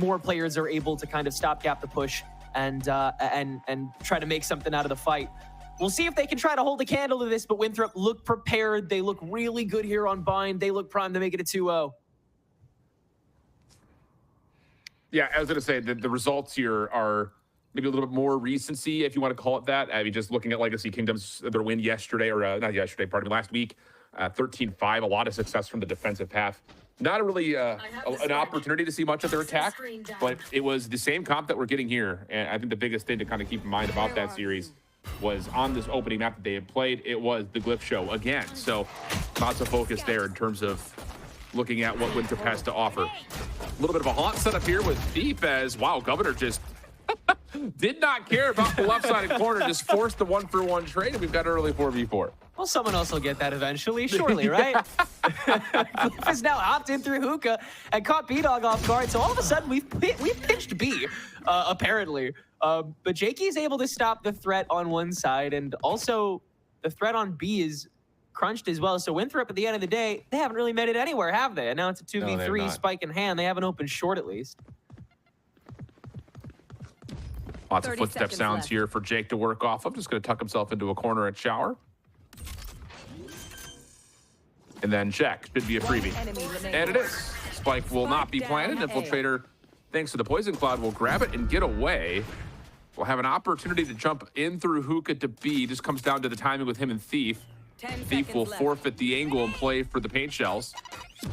more players are able to kind of stopgap the push and try to make something out of the fight. We'll see if they can try to hold a candle to this, but Winthrop look prepared. They look really good here on Bind. They look primed to make it a 2-0. Yeah, I was going to say that the results here are maybe a little bit more recency, if you want to call it that. I mean, just looking at Legacy Kingdoms, their win yesterday, or not yesterday, pardon me, last week, 13-5, a lot of success from the defensive half. Not really an opportunity to see much of their attack, but it was the same comp that we're getting here. And I think the biggest thing to kind of keep in mind about that series was on this opening map that they had played, it was the Glyph show again. So lots of focus there in terms of looking at what Winthrop has to offer. A little bit of a haunt setup here with Thief as, wow, Governor just did not care about the left-sided corner, just forced the 1-for-1 trade, and we've got early 4v4. Well, someone else will get that eventually, surely, right? Glyph is now hopped in through hookah and caught B-Dog off guard, so all of a sudden we've pinched B, apparently. But Jakey is able to stop the threat on one side, and also the threat on B is crunched as well. So Winthrop, at the end of the day, they haven't really made it anywhere, have they? And now it's a 2v3, spike in hand. They haven't opened short, at least. Lots of footstep sounds here for Jake to work off of. Just going to tuck himself into a corner at shower. And then check. Should be a freebie. And it is. Spike will not be planted. Infiltrator, thanks to the Poison Cloud, will grab it and get away. We'll have an opportunity to jump in through hookah to B. Just comes down to the timing with him and Thief. Thief will forfeit the angle and play for the paint shells.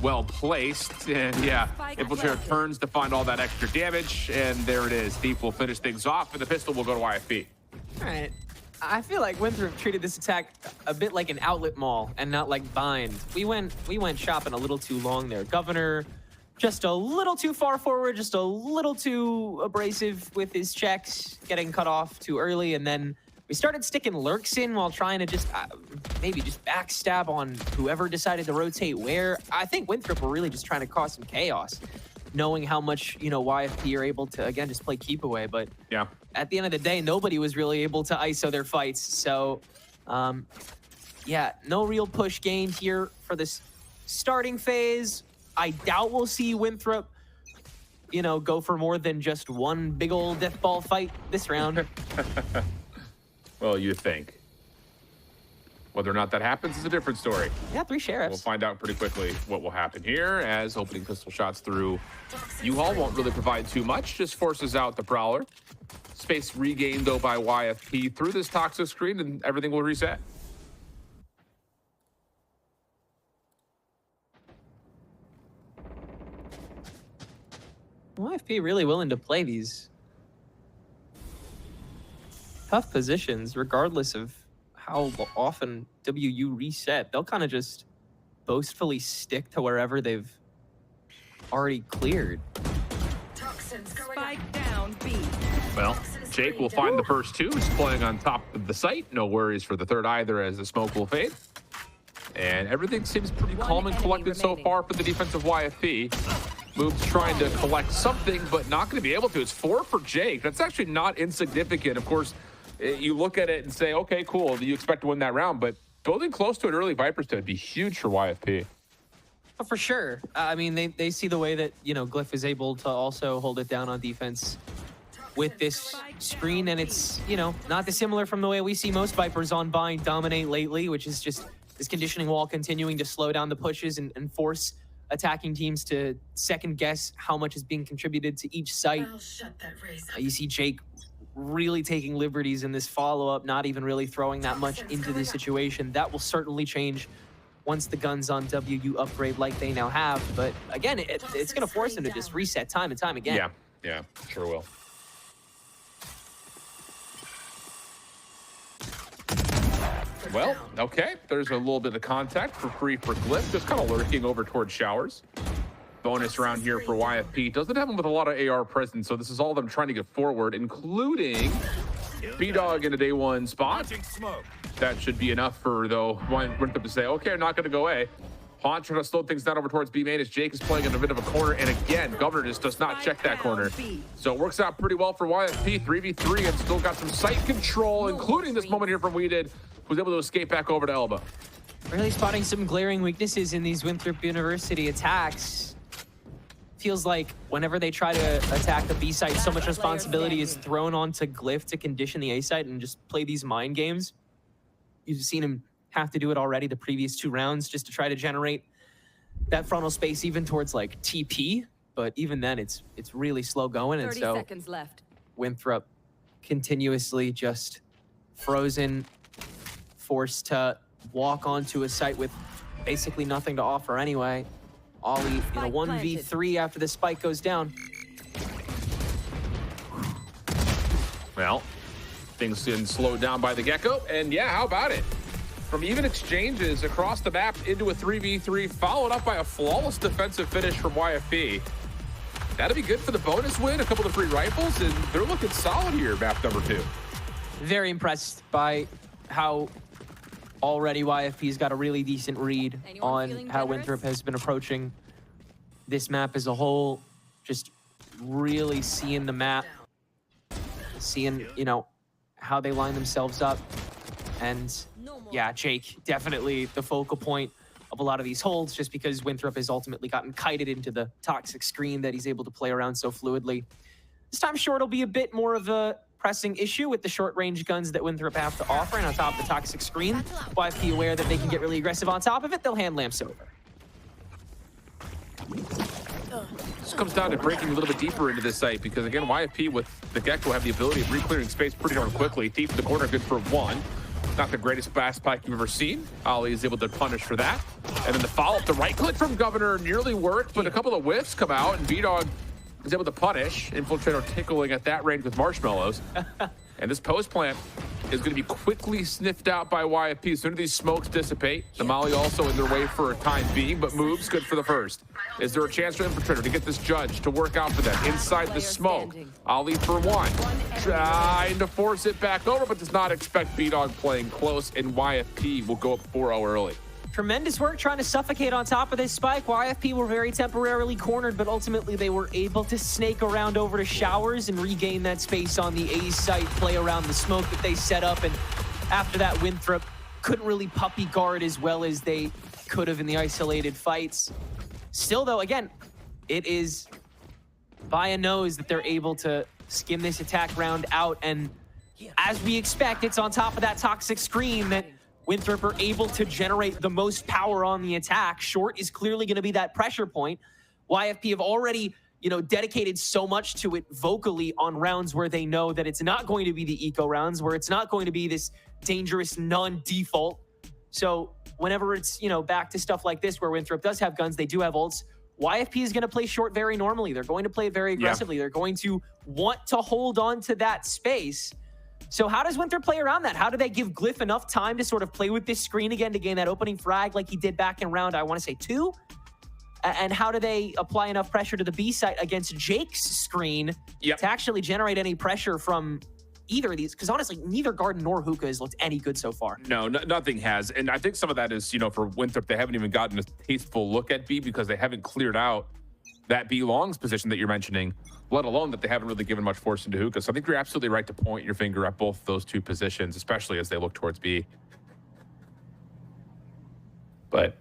Well placed, and yeah, Infiltrator turns to find all that extra damage, and there it is. Thief will finish things off, and the pistol will go to YFP. All right. I feel like Winthrop treated this attack a bit like an outlet mall and not like Bind. We went shopping a little too long there. Governor just a little too far forward, just a little too abrasive with his checks, getting cut off too early, and then we started sticking lurks in while trying to just maybe just backstab on whoever decided to rotate where. I think Winthrop were really just trying to cause some chaos, knowing how much, you know, YFP are able to, again, just play keep away. But yeah, at the end of the day, nobody was really able to ISO their fights. So, yeah, no real push gained here for this starting phase. I doubt we'll see Winthrop, you know, go for more than just one big old death ball fight this round. Well, you think. Whether or not that happens is a different story. Yeah, 3 sheriffs. We'll find out pretty quickly what will happen here, as opening pistol shots through U-Haul won't really provide too much, just forces out the Prowler. Space regained, though, by YFP through this toxic screen, and everything will reset. YFP really willing to play these tough positions, regardless of how often WU reset. They'll kind of just boastfully stick to wherever they've already cleared. Spike down B. Well, Jake will find the first 2. He's playing on top of the site. No worries for the third either, as the smoke will fade. And everything seems pretty calm and collected so far for the defensive YFP. Moves trying to collect something, but not going to be able to. It's 4 for Jake. That's actually not insignificant. Of course, you look at it and say, okay, cool. Do you expect to win that round? But building close to an early Viper's would be huge for YFP. Oh, for sure. I mean, they see the way that, you know, Glyph is able to also hold it down on defense with this screen. And it's, you know, not dissimilar from the way we see most Vipers on Bind dominate lately, which is just this conditioning wall continuing to slow down the pushes and force attacking teams to second guess how much is being contributed to each site. You see Jake really taking liberties in this follow-up, not even really throwing that much into the situation. That will certainly change once the guns on WU upgrade like they now have. But again, it's going to force them to just reset time and time again. Yeah, sure will. Well, okay, there's a little bit of contact for free for Glyph, just kind of lurking over towards showers. Bonus round here for YFP. Doesn't have him with a lot of AR presence, so this is all them trying to get forward, including B-Dog in a day 1 spot. That should be enough for, though, Winthrop to say, okay, I'm not going to go A. Haunt trying to slow things down over towards B main as Jake is playing in a bit of a corner, and again, Governor just does not check that corner. So it works out pretty well for YFP, 3v3, and still got some sight control, including this moment here from Weeded, who's able to escape back over to Elba. Really spotting some glaring weaknesses in these Winthrop University attacks. feels like whenever they try to attack the B site, so much responsibility is thrown onto Glyph to condition the A site and just play these mind games. You've seen him have to do it already the previous 2 rounds just to try to generate that frontal space even towards like TP. But even then, it's really slow going. And 30 so seconds left. Winthrop continuously just frozen, forced to walk onto a site with basically nothing to offer anyway. Ollie in a 1v3 after the spike goes down. Well, things getting slowed down by the Gecko. And yeah, how about it? From even exchanges across the map into a 3v3, followed up by a flawless defensive finish from YFP. That'll be good for the bonus win, a couple of free rifles, and they're looking solid here, map number 2. Very impressed by how already YFP's got a really decent read on how Winthrop has been approaching this map as a whole. Just really seeing the map, seeing, you know, how they line themselves up. And yeah, Jake, definitely the focal point of a lot of these holds, just because Winthrop has ultimately gotten kited into the toxic screen that he's able to play around so fluidly. This time short will be a bit more of a pressing issue with the short-range guns that Winthrop have to offer, and on top of the toxic screen, YFP aware that they can get really aggressive on top of it, they'll hand lamps over. This comes down to breaking a little bit deeper into this site because, again, YFP with the Gecko have the ability of re-clearing space pretty darn quickly. Thief in the corner, good for 1. Not the greatest fast spike you've ever seen. Ollie is able to punish for that. And then the follow-up, the right-click from Governor nearly worked, but a couple of whiffs come out, and B-Dog is able to punish. Infiltrator tickling at that range with marshmallows. And this post plant is going to be quickly sniffed out by YFP. As soon as these smokes dissipate, the Molly also in their way for a time being, but moves good for the first. Is there a chance for Infiltrator to get this judge to work out for them? Inside the smoke, Ollie for 1. Trying to force it back over, but does not expect B-Dog playing close, and YFP will go up 4-0 early. Tremendous work trying to suffocate on top of this spike. YFP were very temporarily cornered, but ultimately they were able to snake around over to Showers and regain that space on the A site, play around the smoke that they set up. And after that, Winthrop couldn't really puppy guard as well as they could have in the isolated fights. Still, though, again, it is by a nose that they're able to skim this attack round out. And as we expect, it's on top of that toxic screen that Winthrop are able to generate the most power on the attack. Short is clearly going to be that pressure point. YFP have already, you know, dedicated so much to it vocally on rounds where they know that it's not going to be the eco rounds, where it's not going to be this dangerous non-default. So whenever it's, you know, back to stuff like this where Winthrop does have guns, they do have ults, YFP is going to play short very normally. They're going to play it very aggressively. Yeah. They're going to want to hold on to that space. So how does Winthrop play around that? How do they give Glyph enough time to sort of play with this screen again to gain that opening frag like he did back in round, I want to say 2? And how do they apply enough pressure to the B site against Jake's screen to actually generate any pressure from either of these? Because honestly, neither Garden nor Hookah has looked any good so far. No, nothing has. And I think some of that is, you know, for Winthrop, they haven't even gotten a tasteful look at B because they haven't cleared out that B longs position that you're mentioning, let alone that they haven't really given much force into Hookah. So I think you're absolutely right to point your finger at both those 2 positions, especially as they look towards B. But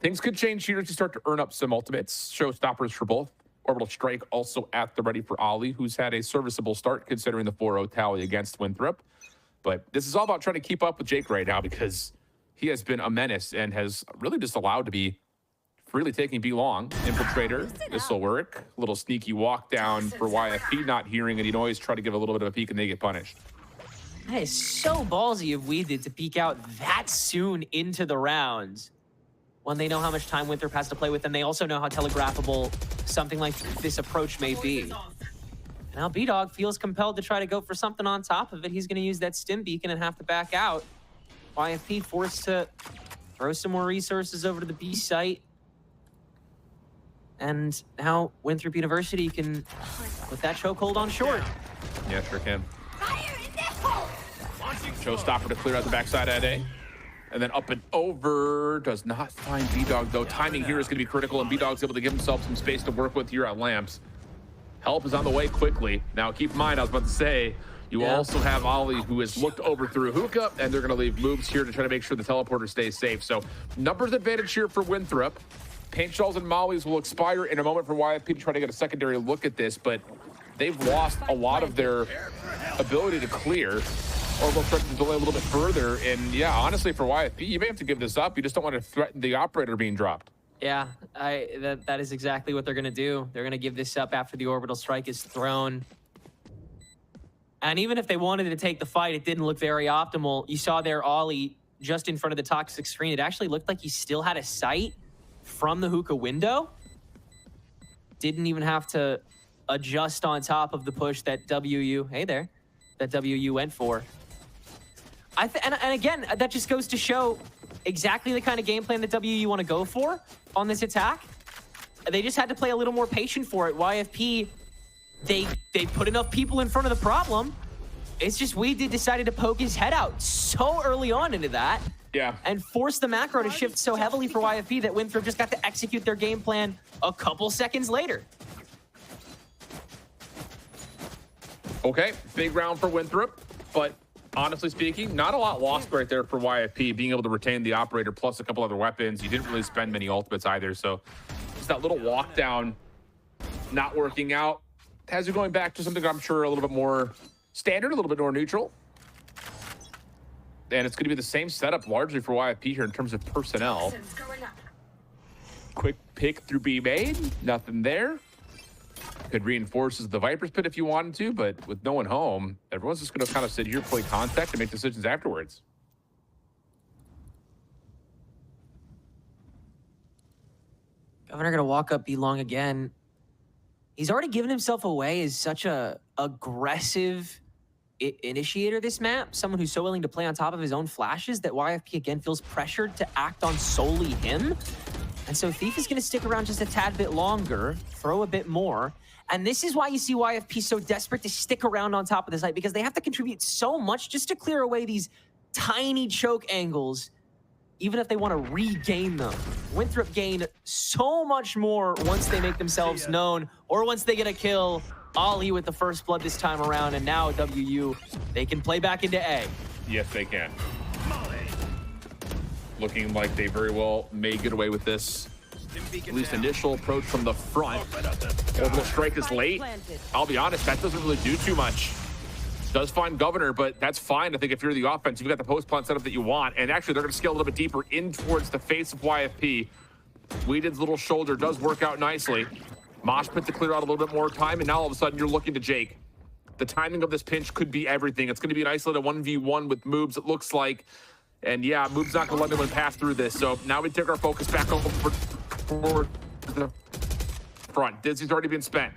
things could change here as you start to earn up some ultimates. Showstoppers for both. Orbital Strike also at the ready for Ollie, who's had a serviceable start considering the 4-0 tally against Winthrop. But this is all about trying to keep up with Jake right now because he has been a menace and has really just allowed to be freely taking B long. Infiltrator, this will work. A little sneaky walk down for YFP, not hearing any noise, try to give a little bit of a peek and they get punished. That is so ballsy of Weeded to peek out that soon into the rounds when they know how much time Winthrop has to play with, and they also know how telegraphable something like this approach may be. Now B-Dog feels compelled to try to go for something on top of it. He's going to use that stim beacon and have to back out. YFP forced to throw some more resources over to the B site. And now Winthrop University can put that chokehold on short. Yeah, sure can. Showstopper to clear out the backside at A. And then up and over. Does not find B-Dog, though. Timing here is going to be critical, and B-Dog's able to give himself some space to work with here at Lamps. Help is on the way quickly. Now, keep in mind, I was about to say, you also have Ollie, who has looked over through Hookah, and they're going to leave moves here to try to make sure the teleporter stays safe. So, numbers advantage here for Winthrop. Paint shells and mollies will expire in a moment for YFP to try to get a secondary look at this, but they've lost a lot of their ability to clear. Or they'll start to delay a little bit further. And yeah, honestly, for YFP, you may have to give this up. You just don't want to threaten the operator being dropped. Yeah, that is exactly what they're going to do. They're going to give this up after the orbital strike is thrown. And even if they wanted to take the fight, it didn't look very optimal. You saw their Ollie just in front of the toxic screen. It actually looked like he still had a sight from the hookah window. Didn't even have to adjust on top of the push that WU, hey there, that WU went for. And again, that just goes to show exactly the kind of game plan that WU want to go for on this attack. They just had to play a little more patient for it. YFP, they put enough people in front of the problem. It's just decided to poke his head out so early on into that. Yeah. And force the macro to shift so heavily for YFP that Winthrop just got to execute their game plan a couple seconds later. Okay, big round for Winthrop, but honestly speaking, not a lot lost right there for YFP, being able to retain the operator plus a couple other weapons. You didn't really spend many ultimates either, so just that little walk down not working out has you going back to something I'm sure a little bit more standard, a little bit more neutral. And it's going to be the same setup largely for YFP here in terms of personnel. Quick pick through B made, nothing there. Could reinforce the Viper's Pit if you wanted to, but with no one home, everyone's just going to kind of sit here, play contact, and make decisions afterwards. Governor going to walk up B long again. He's already given himself away as such a aggressive initiator this map, someone who's so willing to play on top of his own flashes that YFP again feels pressured to act on solely him. And so Thief is going to stick around just a tad bit longer, throw a bit more. And this is why you see YFP so desperate to stick around on top of the site, because they have to contribute so much just to clear away these tiny choke angles, even if they want to regain them. Winthrop gain so much more once they make themselves known, or once they get a kill. Ollie with the first blood this time around, and now WU, they can play back into A. Yes, they can. Looking like they very well may get away with this. At least initial approach from the front. Orbital strike is late. I'll be honest, that doesn't really do too much. Does find Governor, but that's fine. I think if you're the offense, you've got the post plant setup that you want. And actually, they're going to scale a little bit deeper in towards the face of YFP. Weeded's little shoulder does work out nicely. Mosh pit to clear out a little bit more time, and now all of a sudden you're looking to Jake. The timing of this pinch could be everything. It's going to be an isolated 1v1 with Moobs, it looks like. And yeah, Moob's not going to let anyone pass through this. So now we take our focus back over for the front. Dizzy's already been spent.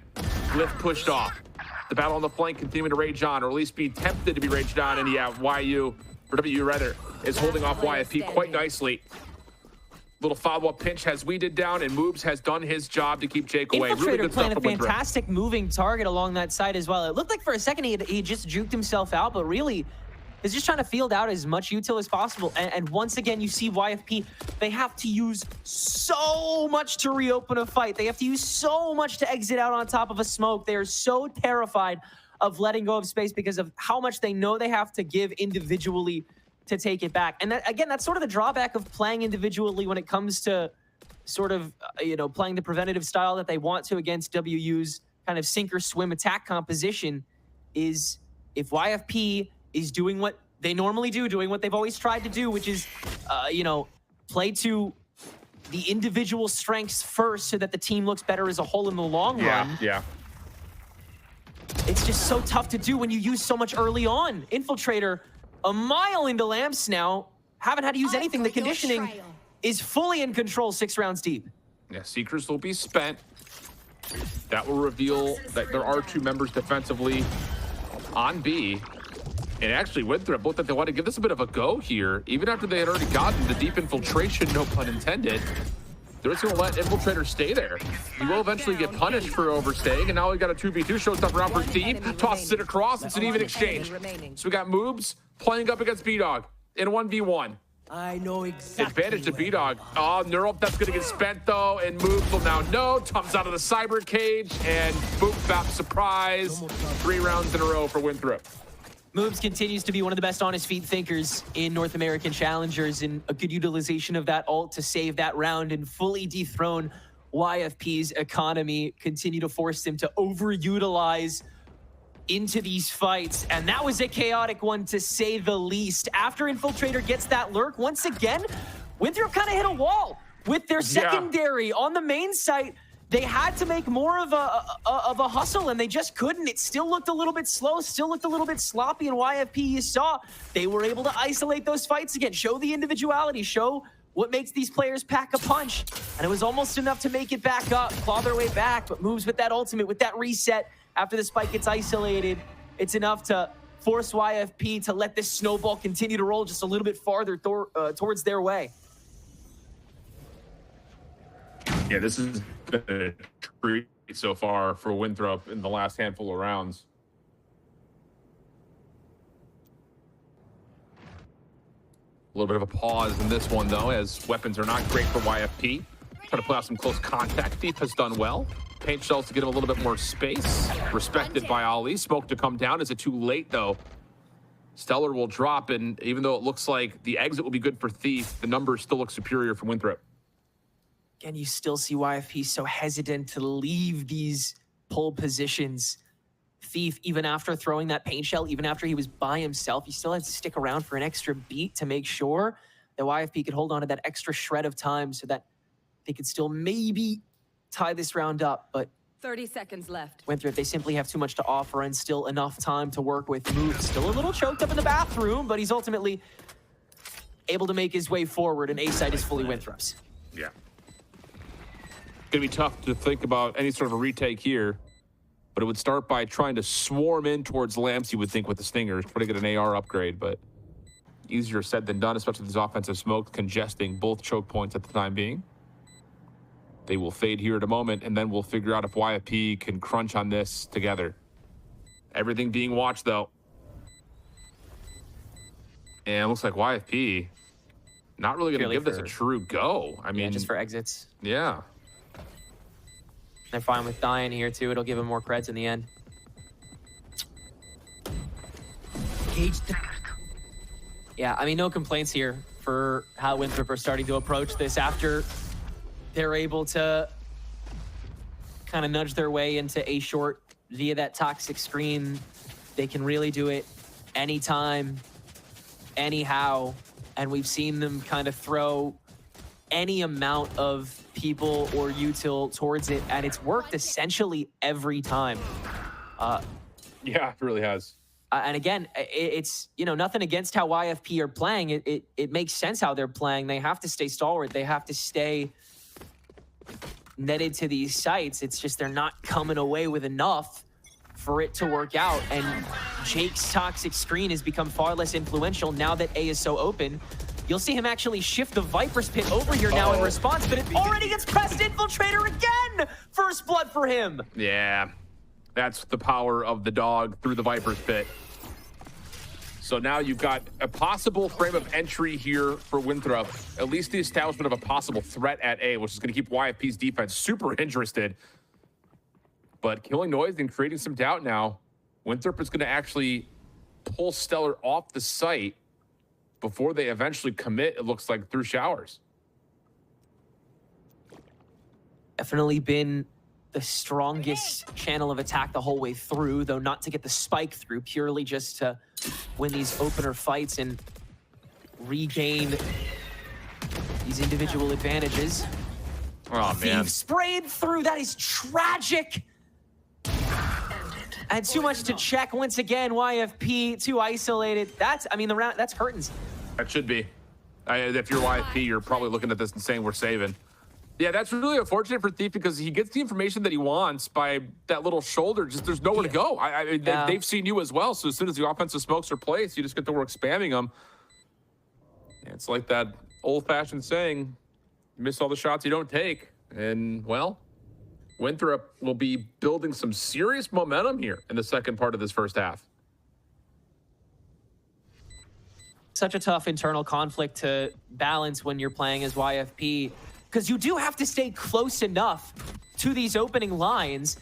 Lift pushed off. The battle on the flank continuing to rage on, or at least be tempted to be raged on. And yeah, YU, or WU rather, is holding off YFP quite nicely. Little follow-up pinch has weeded down, and Moobs has done his job to keep Jake away. Infiltrator really good playing stuff a fantastic moving target along that side as well. It looked like for a second he just juked himself out, but really is just trying to field out as much util as possible. And once again, you see YFP, they have to use so much to reopen a fight. They have to use so much to exit out on top of a smoke. They are so terrified of letting go of space because of how much they know they have to give individually to take it back. And that, again, that's sort of the drawback of playing individually when it comes to sort of, playing the preventative style that they want to against WU's kind of sink or swim attack composition, is if YFP is doing what they normally do, doing what they've always tried to do, which is, play to the individual strengths first so that the team looks better as a whole in the long run. Yeah. It's just so tough to do when you use so much early on. Infiltrator, a mile into lamps now, haven't had to use anything. The conditioning is fully in control 6 rounds deep. Yeah, Seekers will be spent. That will reveal that there are 2 members defensively on B. And actually, Winthrop looked like they want to give this a bit of a go here. Even after they had already gotten the deep infiltration, no pun intended, they're just going to let Infiltrator stay there. He will eventually get punished for overstaying, and now we got a 2v2 showstopper around for Thief. Tosses it across. It's an even exchange. So we got Moobs playing up against B-Dog in a 1v1. I know exactly. Advantage to B-Dog. Oh, Neural, that's going to get spent, though, and Moobs will now know. Comes out of the cyber cage, and boop, bap, surprise. 3 rounds in a row for Winthrop. Moves continues to be one of the best on his feet thinkers in North American Challengers, and a good utilization of that ult to save that round and fully dethrone YFP's economy, continue to force them to overutilize into these fights. And that was a chaotic one, to say the least. After Infiltrator gets that lurk, once again, Winthrop kind of hit a wall with their secondary on the main site. They had to make more of a hustle, and they just couldn't. It still looked a little bit slow, still looked a little bit sloppy, and YFP, you saw, they were able to isolate those fights again, show the individuality, show what makes these players pack a punch, and it was almost enough to make it back up, claw their way back, but Moves with that ultimate, with that reset, after the spike gets isolated, it's enough to force YFP to let this snowball continue to roll just a little bit farther towards their way. Yeah, this has been a treat so far for Winthrop in the last handful of rounds. A little bit of a pause in this one, though, as weapons are not great for YFP. Trying to play off some close contact. Deep has done well. Paint shells to get him a little bit more space. Respected by Ali. Smoke to come down. Is it too late, though? Stellar will drop, and even though it looks like the exit will be good for Thief, the numbers still look superior for Winthrop. And you still see YFP so hesitant to leave these pole positions. Thief, even after throwing that paint shell, even after he was by himself, he still had to stick around for an extra beat to make sure that YFP could hold on to that extra shred of time so that they could still maybe tie this round up. But 30 seconds left. Winthrop, they simply have too much to offer and still enough time to work with. Moves still a little choked up in the bathroom, but he's ultimately able to make his way forward, and A side is fully Winthrop's. Yeah. Gonna be tough to think about any sort of a retake here, but it would start by trying to swarm in towards Lamps, you would think, with the Stingers, trying to get an AR upgrade, but easier said than done, especially with this offensive smoke congesting both choke points at the time being. They will fade here in a moment, and then we'll figure out if YFP can crunch on this together. Everything being watched, though. And it looks like YFP not really going to give this a true go. I mean, just for exits. Yeah. They're fine with dying here, too. It'll give them more creds in the end. Yeah, I mean, no complaints here for how Winthrop are starting to approach this after they're able to kind of nudge their way into A short via that toxic screen. They can really do it anytime, anyhow, and we've seen them kind of throw any amount of people or util towards it, and it's worked essentially every time. Yeah, it really has. And again, it's, you know, nothing against how YFP are playing. It makes sense how they're playing. They have to stay stalwart. They have to stay netted to these sites. It's just they're not coming away with enough for it to work out. And Jake's toxic screen has become far less influential now that A is so open. You'll see him actually shift the Viper's Pit over here now in response, but it already gets pressed Infiltrator again! First blood for him! Yeah, that's the power of the dog through the Viper's Pit. So now you've got a possible frame of entry here for Winthrop, at least the establishment of a possible threat at A, which is going to keep YFP's defense super interested. But killing noise and creating some doubt now, Winthrop is going to actually pull Stellar off the site before they eventually commit, it looks like, through showers. Definitely been the strongest channel of attack the whole way through, though not to get the spike through, purely just to win these opener fights and regain these individual advantages. Oh, man. Thief sprayed through. That is tragic. And too much to check once again. YFP too isolated. That's, I mean, the round, that's hurting. That should be. If you're YFP, you're probably looking at this and saying we're saving. Yeah, that's really unfortunate for Thief because he gets the information that he wants by that little shoulder. Just there's nowhere to go. They've seen you as well. So as soon as the offensive smokes are placed, you just get to work spamming them. Yeah, it's like that old-fashioned saying, miss all the shots you don't take. And, well, Winthrop will be building some serious momentum here in the second part of this first half. Such a tough internal conflict to balance when you're playing as YFP, because you do have to stay close enough to these opening lines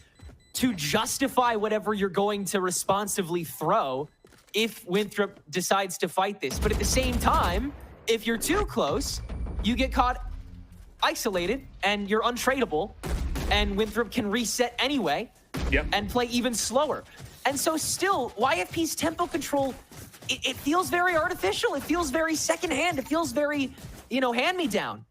to justify whatever you're going to responsively throw. if Winthrop decides to fight this. But at the same time, if you're too close, you get caught isolated and you're untradeable, and Winthrop can reset anyway and play even slower. And so still, YFP's tempo control, it feels very artificial. It feels very secondhand. It feels very, hand-me-down.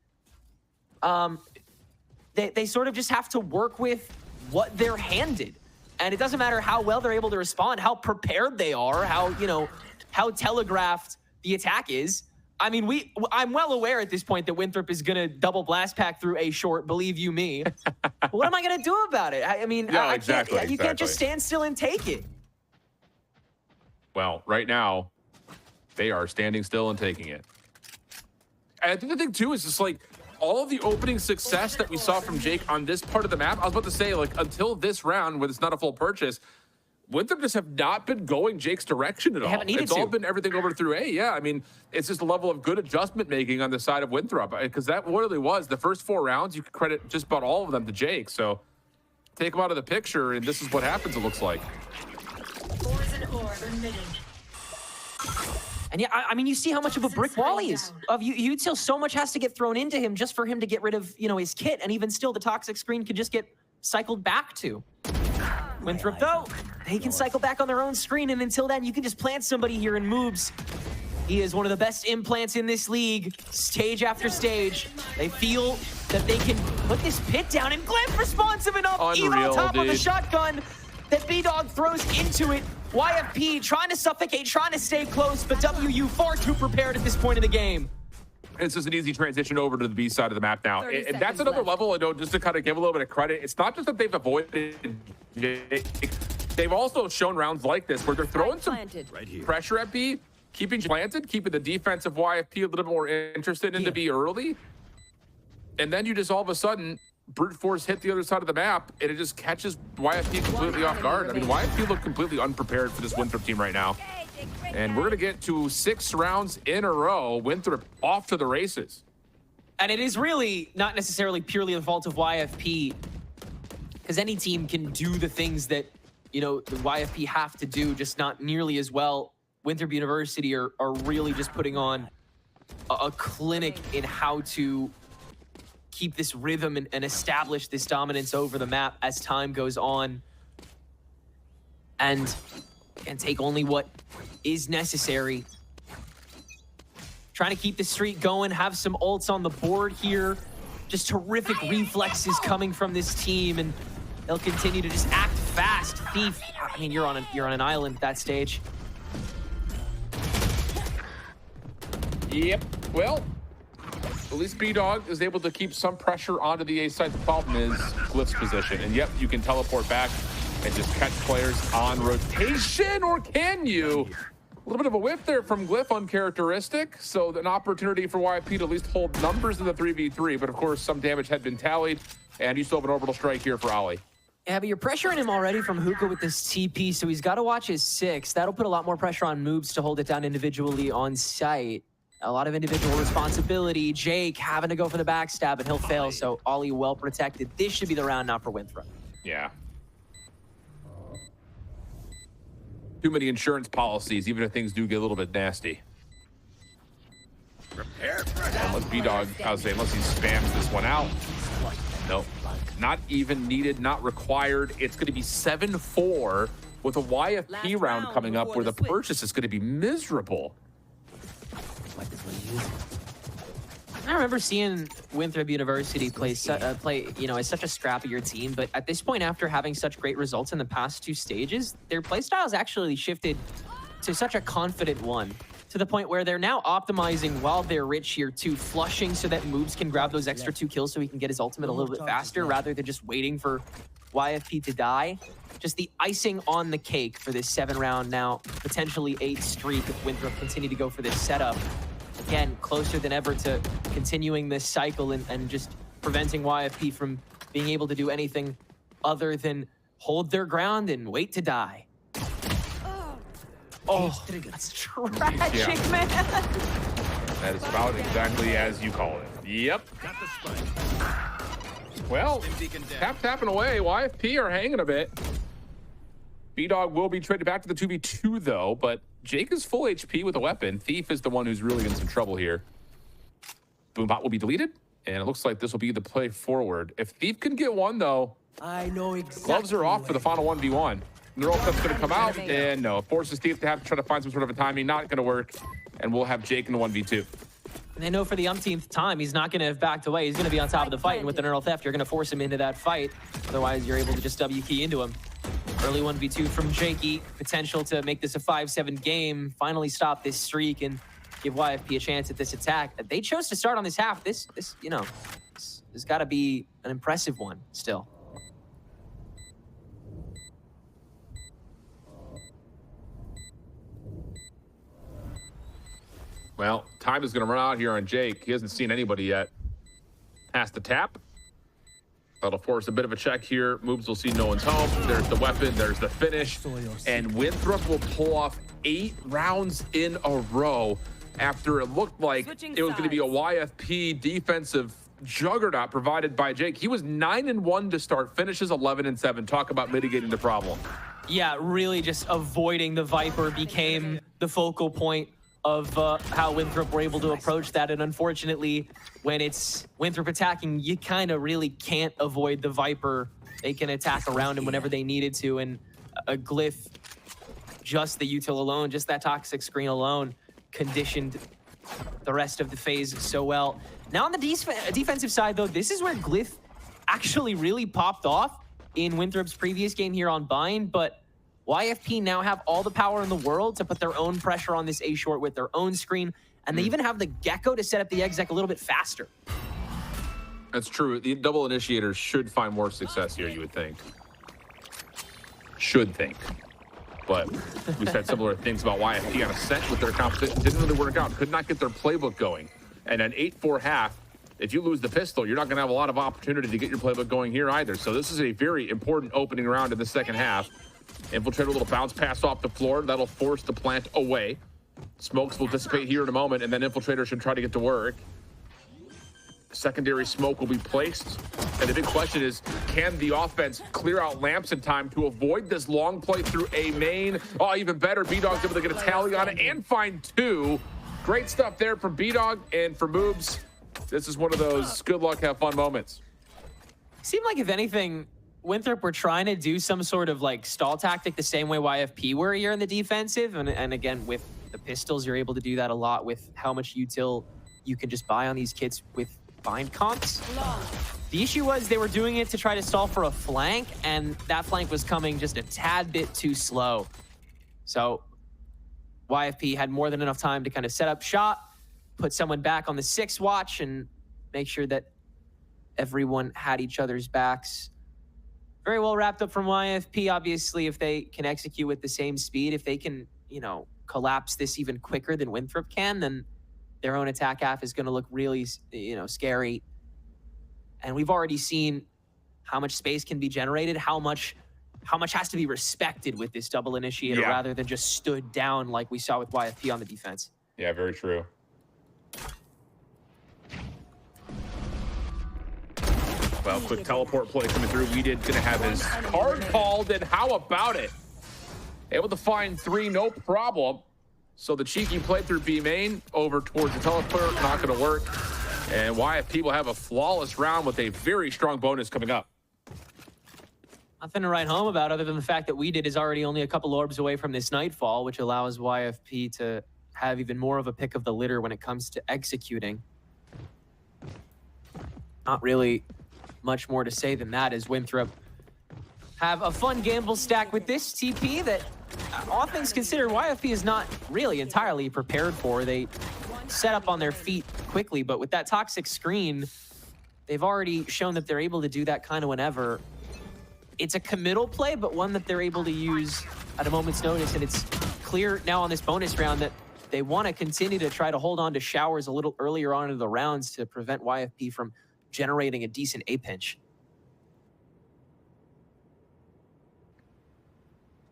They sort of just have to work with what they're handed. And it doesn't matter how well they're able to respond, how prepared they are, how telegraphed the attack is. I mean, I'm well aware at this point that Winthrop is going to double blast pack through A short, believe you me. What am I going to do about it? I mean, yeah, you can't just stand still and take it. Well, right now, they are standing still and taking it. And I think the thing, too, is just like all of the opening success that we saw from Jake on this part of the map. I was about to say, like, until this round, when it's not a full purchase, Winthrop just have not been going Jake's direction at all. It's all been everything over through A. Yeah, I mean, it's just a level of good adjustment making on the side of Winthrop, because that really was the first 4 rounds. You could credit just about all of them to Jake. So take him out of the picture, and this is what happens, it looks like. And yeah, I mean, you see how much of a brick wall he is. Util, so much has to get thrown into him just for him to get rid of, his kit. And even still, the toxic screen could just get cycled back to. Winthrop, though, they can cycle back on their own screen, and until then, you can just plant somebody here in moves. He is one of the best implants in this league, stage after stage. They feel that they can put this pit down, and Glyph responsive enough, even on top of the shotgun that B-Dog throws into it. YFP trying to suffocate, trying to stay close, but WU far too prepared at this point in the game. It's just an easy transition over to the B side of the map now. And that's another level, just to kind of give a little bit of credit. It's not just that they've avoided Jake. They've also shown rounds like this where they're throwing some pressure at B, keeping planted, keeping the defense of YFP a little bit more interested into B early. And then you just all of a sudden brute force hit the other side of the map, and it just catches YFP completely off guard. I mean, YFP look completely unprepared for this Winthrop team right now. And we're going to get to 6 rounds in a row. Winthrop off to the races. And it is really not necessarily purely the fault of YFP, because any team can do the things that, the YFP have to do, just not nearly as well. Winthrop University are really just putting on a clinic in how to keep this rhythm and establish this dominance over the map as time goes on. And take only what is necessary. Trying to keep the streak going, have some ults on the board here. Just terrific reflexes coming from this team, and they'll continue to just act fast. Thief, I mean, you're on an island at that stage. Yep, well, at least B-Dog is able to keep some pressure onto the A side. The problem is Glyph's position. And yep, you can teleport back and just catch players on rotation, or can you? A little bit of a whiff there from Glyph, uncharacteristic. So an opportunity for YFP to at least hold numbers in the 3v3, but of course some damage had been tallied, and you still have an orbital strike here for Ali. Yeah, but you're pressuring him already from Hookah with this TP, so he's got to watch his 6. That'll put a lot more pressure on Moobs to hold it down individually on site. A lot of individual responsibility. Jake having to go for the backstab, and he'll fail, so Ollie well protected. This should be the round now for Winthrop. Yeah. Too many insurance policies, even if things do get a little bit nasty. Unless B-Dog, I was saying, unless he spams this one out. Nope. Not even needed, not required. It's going to be 7-4 with a YFP round coming up where the purchase is going to be miserable. I remember seeing Winthrop University play, as such a scrappier team, but at this point, after having such great results in the past 2 stages, their playstyle has actually shifted to such a confident one, to the point where they're now optimizing while they're rich here too, flushing so that Moobs can grab those extra 2 kills so he can get his ultimate a little bit faster rather than just waiting for YFP to die. Just the icing on the cake for this 7-round now, potentially 8 streak if Winthrop continue to go for this setup. Again, closer than ever to continuing this cycle and just preventing YFP from being able to do anything other than hold their ground and wait to die. Oh, that's tragic, man. That is about exactly as you call it. Yep. Well, tapping away. YFP are hanging a bit. B-Dog will be traded back to the 2v2 though, but Jake is full HP with a weapon. Thief is the one who's really in some trouble here. Boombot will be deleted, and it looks like this will be the play forward. If Thief can get one though, I know exactly. gloves are off for the final 1v1. Neural Cup's going to come out, and no, it forces Thief to have to try to find some sort of a timing. Not going to work, and we'll have Jake in the 1v2. And I know for the umpteenth time, he's not going to have backed away. He's going to be on top of the fight, and with the neural theft, you're going to force him into that fight. Otherwise, you're able to just W key into him. Early 1v2 from Jakey. Potential to make this a 5-7 game. Finally stop this streak and give YFP a chance at this attack. They chose to start on this half. This has got to be an impressive one still. Well, time is going to run out here on Jake. He hasn't seen anybody yet. Has to tap. That'll force a bit of a check here. Moves will see no one's home. There's the weapon. There's the finish. And Winthrop will pull off 8 rounds in a row after it looked like it was going to be a YFP defensive juggernaut provided by Jake. He was 9-1 to start, finishes 11-7. Talk about mitigating the problem. Yeah, really just avoiding the Viper became the focal point of how Winthrop were able to approach that. And unfortunately, when it's Winthrop attacking, you kind of really can't avoid the Viper. They can attack around him whenever they needed to. And a Glyph, just the util alone, just that toxic screen alone, conditioned the rest of the phase so well. Now on the defensive side, though, this is where Glyph actually really popped off in Winthrop's previous game here on Bind, but YFP now have all the power in the world to put their own pressure on this A short with their own screen, and they even have the Gecko to set up the exec a little bit faster. That's true. The double initiators should find more success here, you would think. Should think. But we said similar things about YFP on Ascent with their competition. Didn't really work out. Could not get their playbook going. And an 8-4 half, if you lose the pistol, you're not going to have a lot of opportunity to get your playbook going here either. So this is a very important opening round in the second half. Infiltrator, a little bounce pass off the floor. That'll force the plant away. Smokes will dissipate here in a moment, and then Infiltrator should try to get to work. Secondary smoke will be placed. And the big question is, can the offense clear out lamps in time to avoid this long play through A main? Oh, even better, B-Dog's able to get a tally on it and find 2. Great stuff there from B-Dog and for Moobs. This is one of those good luck, have fun moments. Seemed like, if anything, Winthrop were trying to do some sort of like stall tactic the same way YFP were here in the defensive. And again, with the pistols, you're able to do that a lot with how much util you can just buy on these kits with bind comps. The issue was they were doing it to try to stall for a flank, and that flank was coming just a tad bit too slow. So YFP had more than enough time to kind of set up shot, put someone back on the 6 watch, and make sure that everyone had each other's backs. Very well wrapped up from YFP. Obviously, if they can execute with the same speed, if they can, collapse this even quicker than Winthrop can, then their own attack half is going to look really, scary. And we've already seen how much space can be generated, how much has to be respected with this double initiator rather than just stood down like we saw with YFP on the defense. Yeah, very true. Well, quick teleport play coming through. Weeded gonna have his card called, and how about it? Able to find 3, no problem. So the cheeky play through B main over towards the teleport, not gonna work. And YFP will have a flawless round with a very strong bonus coming up. Nothing to write home about other than the fact that Weeded is already only a couple orbs away from this Nightfall, which allows YFP to have even more of a pick of the litter when it comes to executing. Not really much more to say than that, as Winthrop have a fun gamble stack with this TP that, all things considered, YFP is not really entirely prepared for. They set up on their feet quickly, but with that toxic screen, they've already shown that they're able to do that kind of whenever. It's a committal play, but one that they're able to use at a moment's notice, and it's clear now on this bonus round that they want to continue to try to hold on to showers a little earlier on in the rounds to prevent YFP from generating a decent A pinch.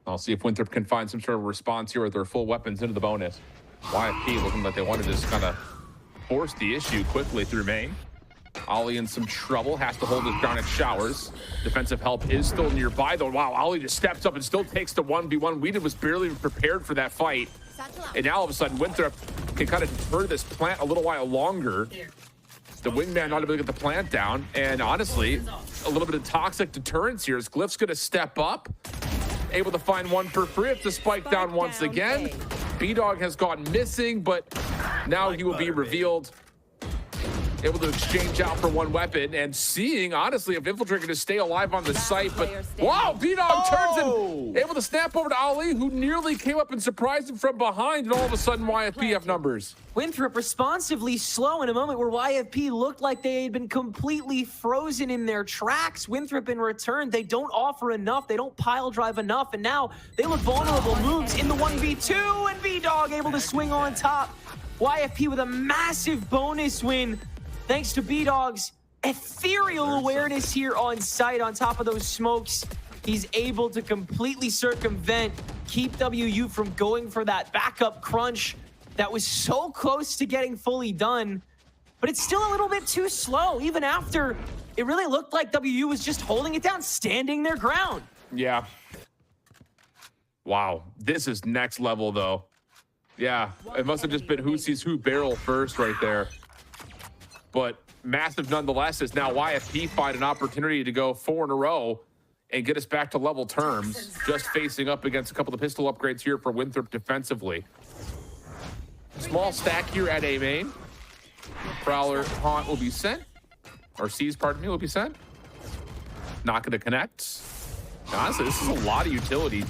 I'll see if Winthrop can find some sort of response here with their full weapons into the bonus. YFP looking like they wanted to just kind of force the issue quickly through main. Ollie in some trouble, has to hold his ground at Showers. Defensive help is still nearby though. Wow, Ollie just steps up and still takes the 1v1. Weeded was barely prepared for that fight. And now all of a sudden, Winthrop can kind of defer this plant a little while longer. The wingman not able to get the plant down. And honestly, a little bit of toxic deterrence here as Glyph's gonna step up. Able to find one for free. It's the spike down once again. B-Dog has gone missing, but now he will be revealed. Able to exchange out for one weapon and seeing, honestly, if Infiltrator can stay alive on the site. But wow, B-Dog turns and able to snap over to Ali, who nearly came up and surprised him from behind, and all of a sudden YFP have numbers. Winthrop responsively slow in a moment where YFP looked like they had been completely frozen in their tracks. Winthrop in return, they don't offer enough, they don't pile drive enough, and now they look vulnerable. Moves in the 1v2, and B-Dog able to swing on top. YFP with a massive bonus win, thanks to B-Dog's ethereal awareness here on site. On top of those smokes, he's able to completely circumvent, keep WU from going for that backup crunch that was so close to getting fully done, but it's still a little bit too slow, even after it really looked like WU was just holding it down, standing their ground. Yeah. Wow, this is next level though. Yeah, it must have just been who sees who barrel first right there. But massive nonetheless, as now YFP find an opportunity to go 4 in a row and get us back to level terms, just facing up against a couple of pistol upgrades here for Winthrop defensively. Small stack here at A main. Prowler Haunt will be sent. Or C's, pardon me, will be sent. Not going to connect. Honestly, this is a lot of utility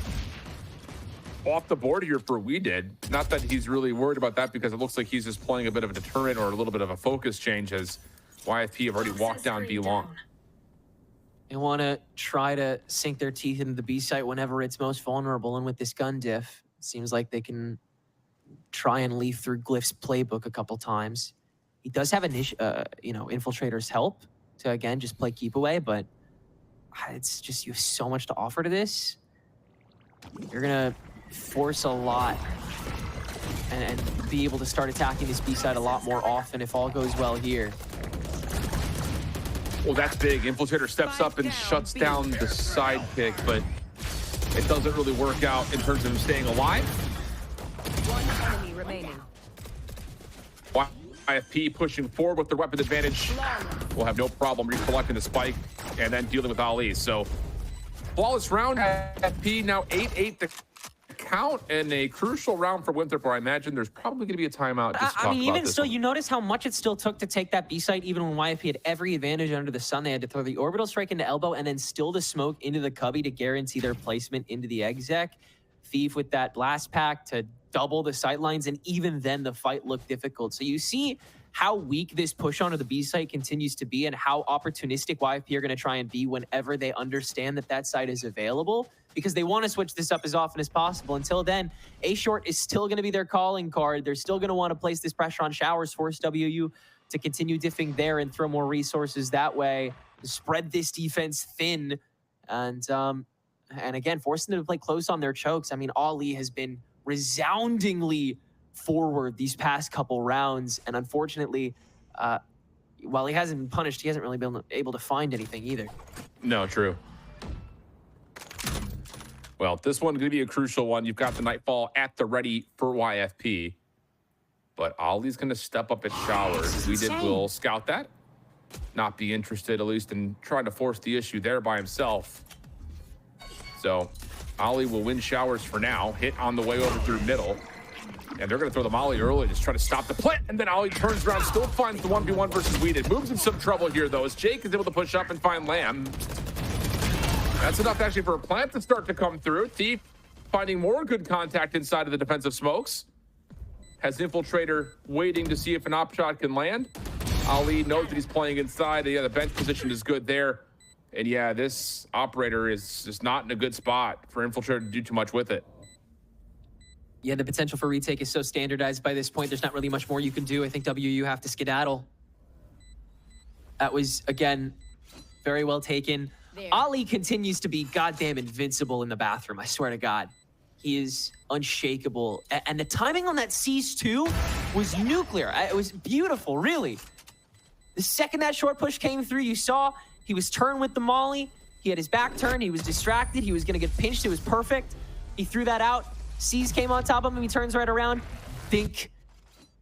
off the board here for Weeded. Not that he's really worried about that, because it looks like he's just playing a bit of a deterrent or a little bit of a focus change, as YFP have already walked down B long. They want to try to sink their teeth into the B site whenever it's most vulnerable, and with this gun diff, it seems like they can try and leaf through Glyph's playbook a couple times. He does have Infiltrator's help to, again, just play keep away, but it's just, you have so much to offer to this. You're going to force a lot and be able to start attacking this B side a lot more often if all goes well here. Well, that's big. Infiltrator steps up and shuts down the side pick, but it doesn't really work out in terms of him staying alive. One enemy remaining. YFP pushing forward with the weapon advantage. We'll have no problem recollecting the spike and then dealing with Ali. So flawless round. YFP now 8-8 the count, and a crucial round for Winthrop, where I imagine there's probably going to be a timeout. I mean, even still, you notice how much it still took to take that B site, even when YFP had every advantage under the sun. They had to throw the orbital strike into elbow and then still the smoke into the cubby to guarantee their placement into the exec. Thief with that blast pack to double the sight lines, and even then the fight looked difficult. So you see how weak this push onto the B site continues to be, and how opportunistic YFP are going to try and be whenever they understand that that site is available, because they want to switch this up as often as possible. Until then, A short is still going to be their calling card. They're still going to want to place this pressure on Showers, force WU to continue diffing there and throw more resources that way, spread this defense thin, and again, forcing them to play close on their chokes. I mean, Ali has been resoundingly forward these past couple rounds, and unfortunately, while he hasn't been punished, he hasn't really been able to find anything either. No, true. Well, this one's going to be a crucial one. You've got the Nightfall at the ready for YFP, but Ollie's going to step up at Showers. Weeded will scout that, not be interested, at least, in trying to force the issue there by himself. So Ollie will win Showers for now. Hit on the way over through middle. And they're going to throw the molly early, just try to stop the plant. And then Ollie turns around, still finds the 1v1 versus Weeded. Moves in some trouble here, though, as Jake is able to push up and find Lamb. That's enough, actually, for a plant to start to come through. Thief finding more good contact inside of the defensive smokes. Has Infiltrator waiting to see if an op shot can land. Ali knows that he's playing inside. Yeah, the bench position is good there. And yeah, this operator is just not in a good spot for Infiltrator to do too much with it. Yeah, the potential for retake is so standardized by this point. There's not really much more you can do. I think WU have to skedaddle. That was, again, very well taken. There. Ali continues to be goddamn invincible in the bathroom, I swear to God. He is unshakable. And the timing on that C's 2 was nuclear. It was beautiful, really. The second that short push came through, you saw he was turned with the molly. He had his back turned. He was distracted. He was going to get pinched. It was perfect. He threw that out. C's came on top of him. He turns right around. Think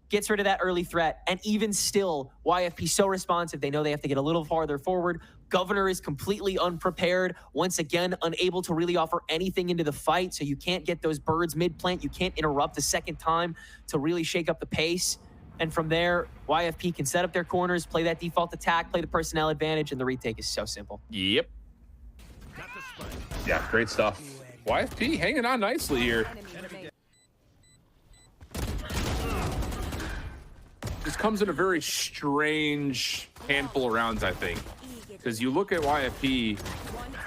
gets rid of that early threat. And even still, YFP so responsive. They know they have to get a little farther forward. Governor is completely unprepared. Once again, unable to really offer anything into the fight. So you can't get those birds mid-plant. You can't interrupt the second time to really shake up the pace. And from there, YFP can set up their corners, play that default attack, play the personnel advantage, and the retake is so simple. Yep. Yeah, great stuff. YFP hanging on nicely here. This comes in a very strange handful of rounds, I think. Because you look at YFP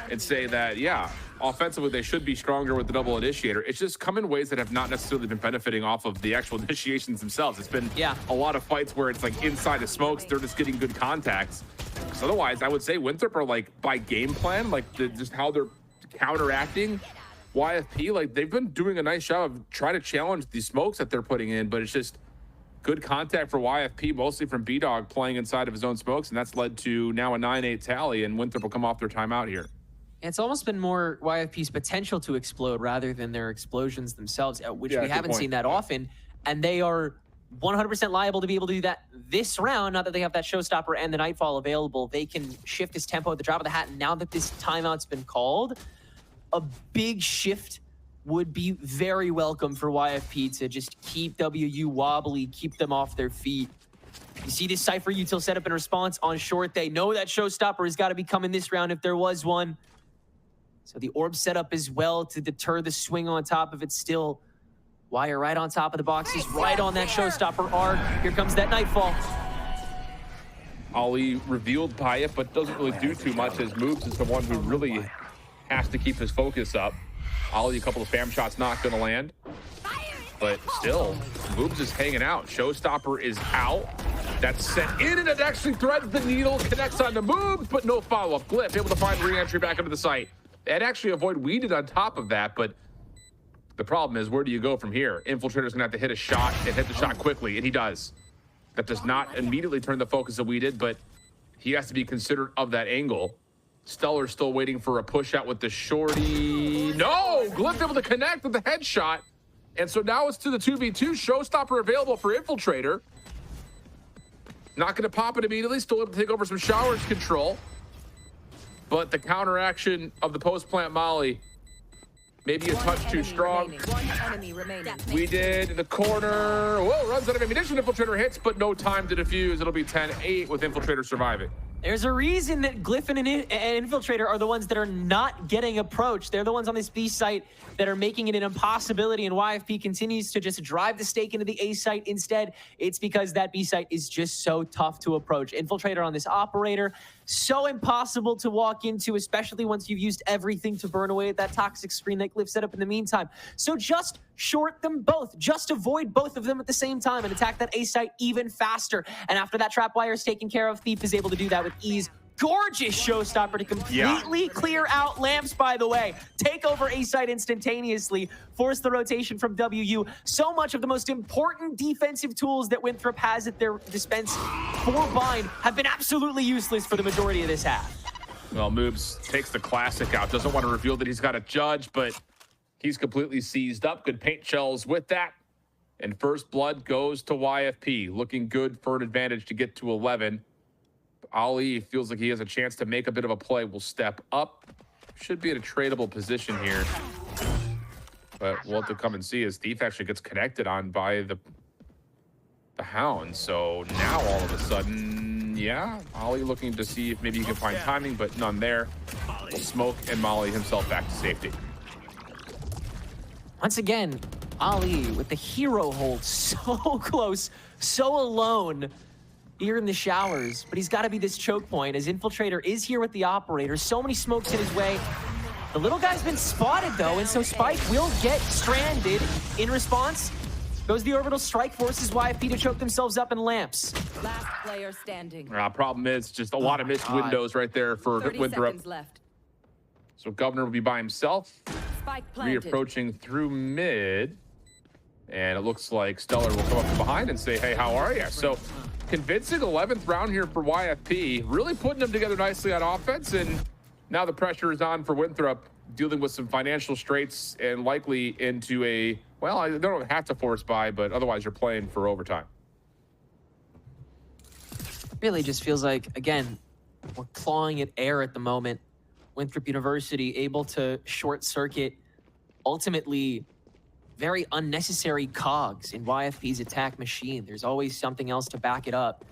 and say that, yeah, offensively, they should be stronger with the double initiator. It's just come in ways that have not necessarily been benefiting off of the actual initiations themselves. It's been a lot of fights where it's like inside the smokes, they're just getting good contacts. So otherwise, I would say Winthrop are like by game plan, like just how they're counteracting YFP. Like they've been doing a nice job of trying to challenge these smokes that they're putting in, but it's just good contact for YFP, mostly from B-Dog playing inside of his own smokes, and that's led to now a 9-8 tally, and Winthrop will come off their timeout here. It's almost been more YFP's potential to explode rather than their explosions themselves, which we haven't seen that often. And they are 100% liable to be able to do that this round. Now that they have that showstopper and the Nightfall available, they can shift his tempo at the drop of the hat. And now that this timeout's been called, a big shift would be very welcome for YFP to just keep WU wobbly, keep them off their feet. You see this Cypher util set up in response on short. They know that showstopper has got to be coming this round if there was one. So the orb set up as well to deter the swing on top of it still. Wire right on top of the boxes, right on that showstopper arc. Here comes that Nightfall. Ollie revealed by it, but doesn't really do too much as Moves is the one who really has to keep his focus up. Ollie, a couple of spam shots not going to land. But still, Moves is hanging out. Showstopper is out. That's set in, and it actually threads the needle, connects on the Moves, but no follow-up. Glyph able to find re-entry back into the site. And actually avoid Weeded on top of that, but the problem is, where do you go from here? Infiltrator's gonna have to hit a shot and hit the shot quickly, and he does. That does not immediately turn the focus of Weeded, but he has to be considerate of that angle. Stellar's still waiting for a push out with the shorty. No! Glyph able to connect with the headshot. And so now it's to the 2v2. Showstopper available for Infiltrator. Not gonna pop it immediately, still able to take over some showers control. But the counteraction of the post-plant molly, maybe a touch too strong. We did in the corner. Whoa, runs out of ammunition. Infiltrator hits, but no time to defuse. It'll be 10-8 with Infiltrator surviving. There's a reason that Glyph and Infiltrator are the ones that are not getting approached. They're the ones on this B site that are making it an impossibility, and YFP continues to just drive the stake into the A site instead. It's because that B site is just so tough to approach. Infiltrator on this operator, so impossible to walk into, especially once you've used everything to burn away at that toxic screen that Glyph set up in the meantime. So just short them both. Just avoid both of them at the same time and attack that A site even faster. And after that trap wire is taken care of, Thief is able to do that with ease. Gorgeous showstopper to completely clear out lamps, by the way. Take over A site instantaneously, force the rotation from WU. So much of the most important defensive tools that Winthrop has at their dispense for Bind have been absolutely useless for the majority of this half. Well, Moves takes the classic out. Doesn't want to reveal that he's got a judge, but he's completely seized up. Good paint shells with that. And first blood goes to YFP. Looking good for an advantage to get to 11. Ali feels like he has a chance to make a bit of a play. Will step up. Should be in a tradable position here. But we'll have to come and see as Thief actually gets connected on by the Hound. So now all of a sudden, yeah, Ali looking to see if maybe he can find timing, but none there. Will smoke and Molly himself back to safety. Once again, Ali with the hero hold so close, so alone here in the showers, but he's got to be this choke point as Infiltrator is here with the operator. So many smokes in his way. The little guy's been spotted though, and so Spike will get stranded. In response, goes the orbital strike, forces YFP to choke themselves up in lamps. Last player standing. Problem is just a lot of missed windows right there for 30 Winthrop. seconds left. So Governor will be by himself, Spike planted. reapproaching through mid. And it looks like Stellar will come up from behind and say, hey, how are you? So convincing 11th round here for YFP, really putting them together nicely on offense, and now the pressure is on for Winthrop, dealing with some financial straits and likely into a, well, they don't have to force buy, but otherwise you're playing for overtime. Really just feels like, again, we're clawing at air at the moment. Winthrop University able to short circuit ultimately very unnecessary cogs in YFP's attack machine. There's always something else to back it up.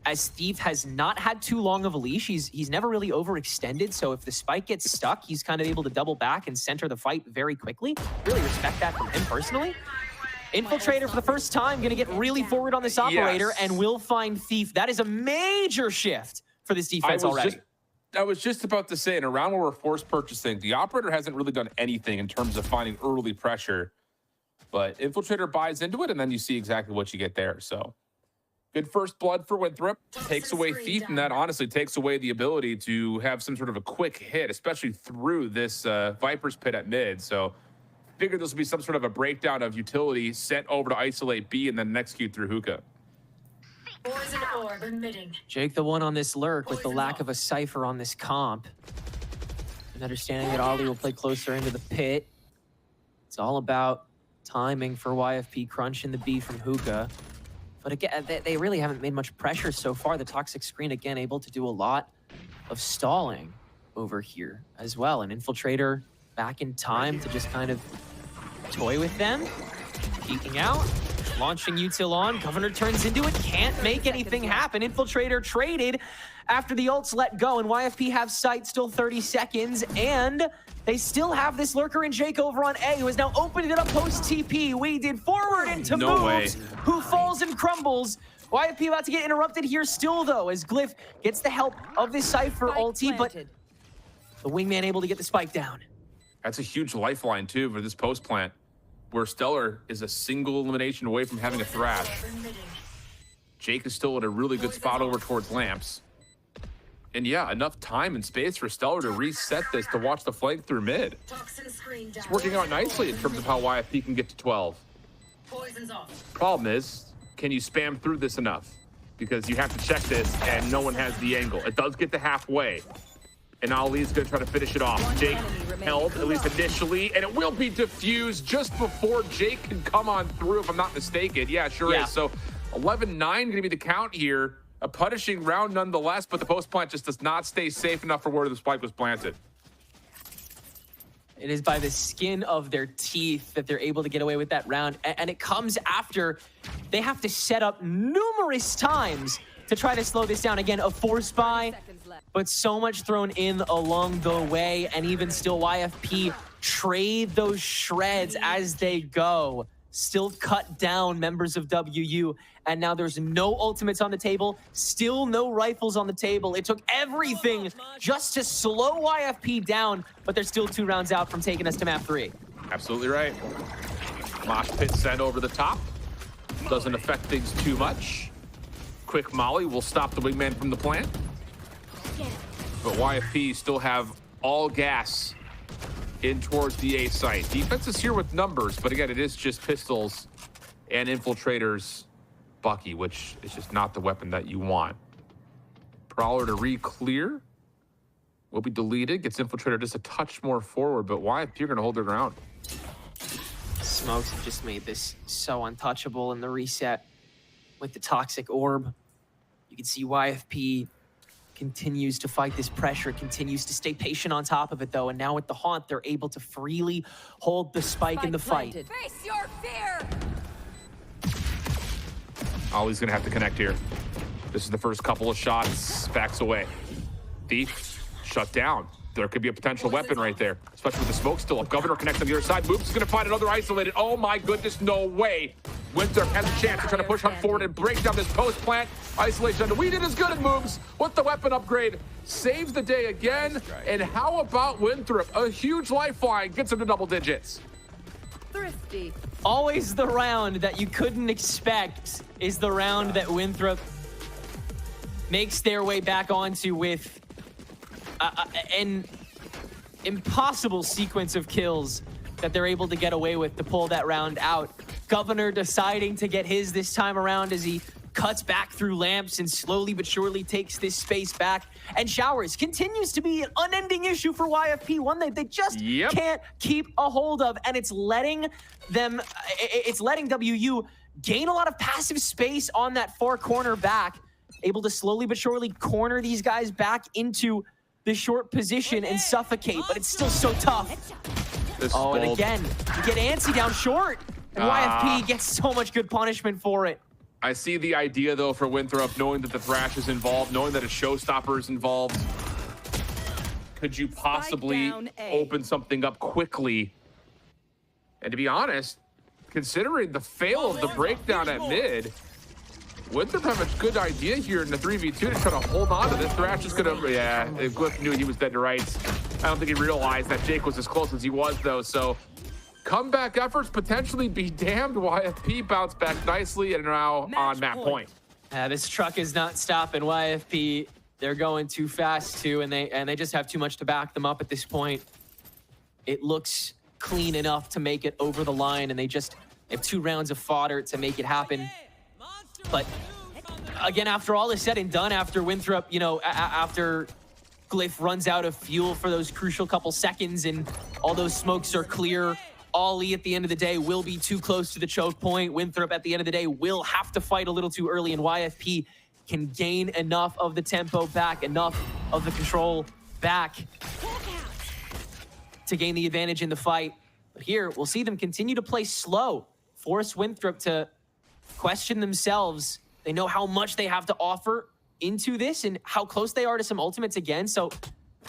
As Thief has not had too long of a leash, he's never really overextended, so if the spike gets stuck, he's kind of able to double back and center the fight very quickly. Really respect that from him personally. Infiltrator for the first time gonna get really forward on this operator and will find Thief. That is a major shift for this defense already. I was just about to say, in a round where we're force purchasing, the operator hasn't really done anything in terms of finding early pressure, but Infiltrator buys into it, and then you see exactly what you get there. So good first blood for Winthrop. Takes away Thief, and that honestly takes away the ability to have some sort of a quick hit, especially through this Viper's pit at mid. So figured this would be some sort of a breakdown of utility sent over to isolate B and then execute through hookah. Poison orb emitting. Jake the one on this lurk with the lack of a cipher on this comp. And understanding that Ollie will play closer into the pit. It's all about timing for YFP crunch in the B from hookah. But again, they really haven't made much pressure so far. The toxic screen, again, able to do a lot of stalling over here as well. An Infiltrator back in time to just kind of toy with them. Peeking out. Launching util on, Governor turns into it, can't make anything happen. Infiltrator traded after the ults let go, and YFP have sight, still 30 seconds, and they still have this lurker in Jake over on A, who has now opened it up post-TP. We did forward into moves, who falls and crumbles. YFP about to get interrupted here still, though, as Glyph gets the help of this Cypher ulti, but the wingman able to get the spike down. That's a huge lifeline, too, for this post-plant, where Stellar is a single elimination away from having a thrash. Jake is still at a really good spot over towards Lamps. And yeah, enough time and space for Stellar to reset this to watch the flank through mid. It's working out nicely in terms of how YFP can get to 12. Problem is, can you spam through this enough? Because you have to check this and no one has the angle. It does get to halfway. And Ali's going to try to finish it off. Jake held, at least initially, and it will be diffused just before Jake can come on through, if I'm not mistaken. Yeah, sure is. So 11-9 going to be the count here. A punishing round nonetheless, but the post plant just does not stay safe enough for where the spike was planted. It is by the skin of their teeth that they're able to get away with that round. And it comes after they have to set up numerous times to try to slow this down. Again, a force buy, but so much thrown in along the way. And even still, YFP trade those shreds as they go. Still cut down members of WU. And now there's no ultimates on the table. Still no rifles on the table. It took everything just to slow YFP down, but they're still 2 rounds out from taking us to map 3. Absolutely right. Mosh pit sent over the top. Doesn't affect things too much. Quick molly will stop the wingman from the plant. But YFP still have all gas in towards the A site. Defense is here with numbers, but again, it is just pistols and Infiltrator's Bucky, which is just not the weapon that you want. Prowler to re-clear will be deleted. Gets Infiltrator just a touch more forward, but YFP are going to hold their ground. Smokes have just made this so untouchable in the reset with the toxic orb. You can see YFP continues to fight this pressure, continues to stay patient on top of it though, and now with the haunt, they're able to freely hold the spike in the fight. Face your fear! Ollie's gonna have to connect here. This is the first couple of shots, backs away. Thief, shut down. There could be a potential weapon right there, especially with the smoke still up. Governor connects on the other side. Moves is gonna find another isolated. Oh my goodness, no way. Winthrop has a chance to try to push on forward and break down this post plant. Isolation under. We did as good as moves with the weapon upgrade. Saves the day again. And how about Winthrop? A huge lifeline gets him to double digits. Thrifty. Always the round that you couldn't expect is the round that Winthrop makes their way back onto with an impossible sequence of kills that they're able to get away with to pull that round out. Governor deciding to get his this time around as he cuts back through lamps and slowly but surely takes this space back. And showers continues to be an unending issue for YFP, one that they just can't keep a hold of. And it's letting them, it's letting WU gain a lot of passive space on that far corner back, able to slowly but surely corner these guys back into the short position and suffocate, but it's still so tough. And again, you get antsy down short, and YFP gets so much good punishment for it. I see the idea, though, for Winthrop, knowing that the Thrash is involved, knowing that a showstopper is involved. Could you possibly open something up quickly? And to be honest, considering the fail of the breakdown at mid, Winthrop have a good idea here in the 3v2 to try to hold on to this. Thrash is gonna, Glyph knew he was dead to rights. I don't think he realized that Jake was as close as he was, though, so comeback efforts potentially be damned. YFP bounced back nicely and now on map point. This truck is not stopping YFP. They're going too fast too, and they just have too much to back them up at this point. It looks clean enough to make it over the line, and they have 2 rounds of fodder to make it happen. But again, after all is said and done, after Winthrop, you know, after Glyph runs out of fuel for those crucial couple seconds and all those smokes are clear, Ollie at the end of the day will be too close to the choke point. Winthrop at the end of the day will have to fight a little too early, and YFP can gain enough of the tempo back, enough of the control back to gain the advantage in the fight. But here, we'll see them continue to play slow, force Winthrop to question themselves. They know how much they have to offer into this and how close they are to some ultimates again. So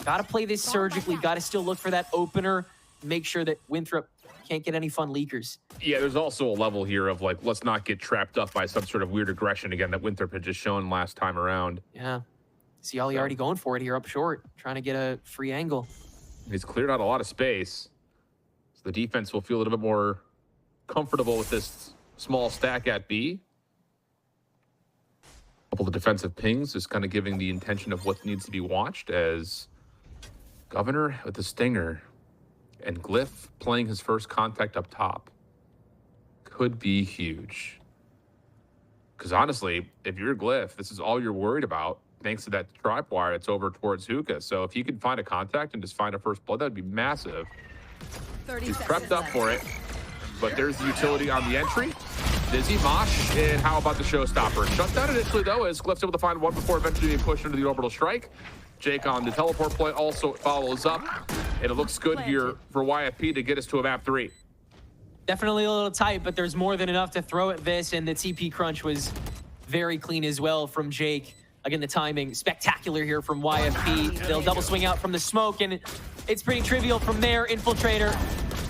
gotta play this surgically, gotta still look for that opener, make sure that Winthrop can't get any fun leakers. Yeah, there's also a level here of like, let's not get trapped up by some sort of weird aggression again that Winthrop had just shown last time around. Yeah. See Ollie already going for it here up short, trying to get a free angle. He's cleared out a lot of space, so the defense will feel a little bit more comfortable with this small stack at B. A couple of defensive pings is kind of giving the intention of what needs to be watched, as Governor with the stinger and Glyph playing his first contact up top could be huge. Because honestly, if you're Glyph, this is all you're worried about. Thanks to that tripwire, it's over towards Hookah. So if he can find a contact and just find a first blood, that would be massive. He's prepped up for it, but there's the utility on the entry. Dizzy, Mosh, and how about the showstopper? Shut down initially, though, as Glyph's able to find one before eventually being pushed into the orbital strike. Jake on the teleport play also follows up, and it looks good here for YFP to get us to a map 3. Definitely a little tight, but there's more than enough to throw at this, and the TP crunch was very clean as well from Jake. Again, the timing spectacular here from YFP. They'll double swing out from the smoke, and it's pretty trivial from there. Infiltrator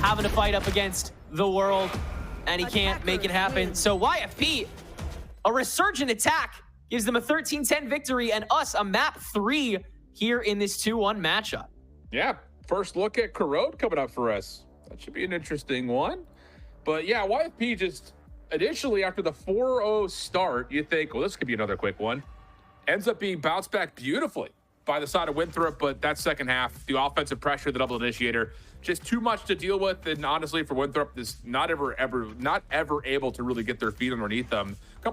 having to fight up against the world, and he can't make it happen. So YFP, a resurgent attack, gives them a 13-10 victory and us a map 3 here in this 2-1 matchup. Yeah, first look at Corrode coming up for us. That should be an interesting one. But yeah, YFP just initially after the 4-0 start, you think, well, this could be another quick one. Ends up being bounced back beautifully by the side of Winthrop, but that second half, the offensive pressure, the double initiator, just too much to deal with. And honestly, for Winthrop, is not ever able to really get their feet underneath them.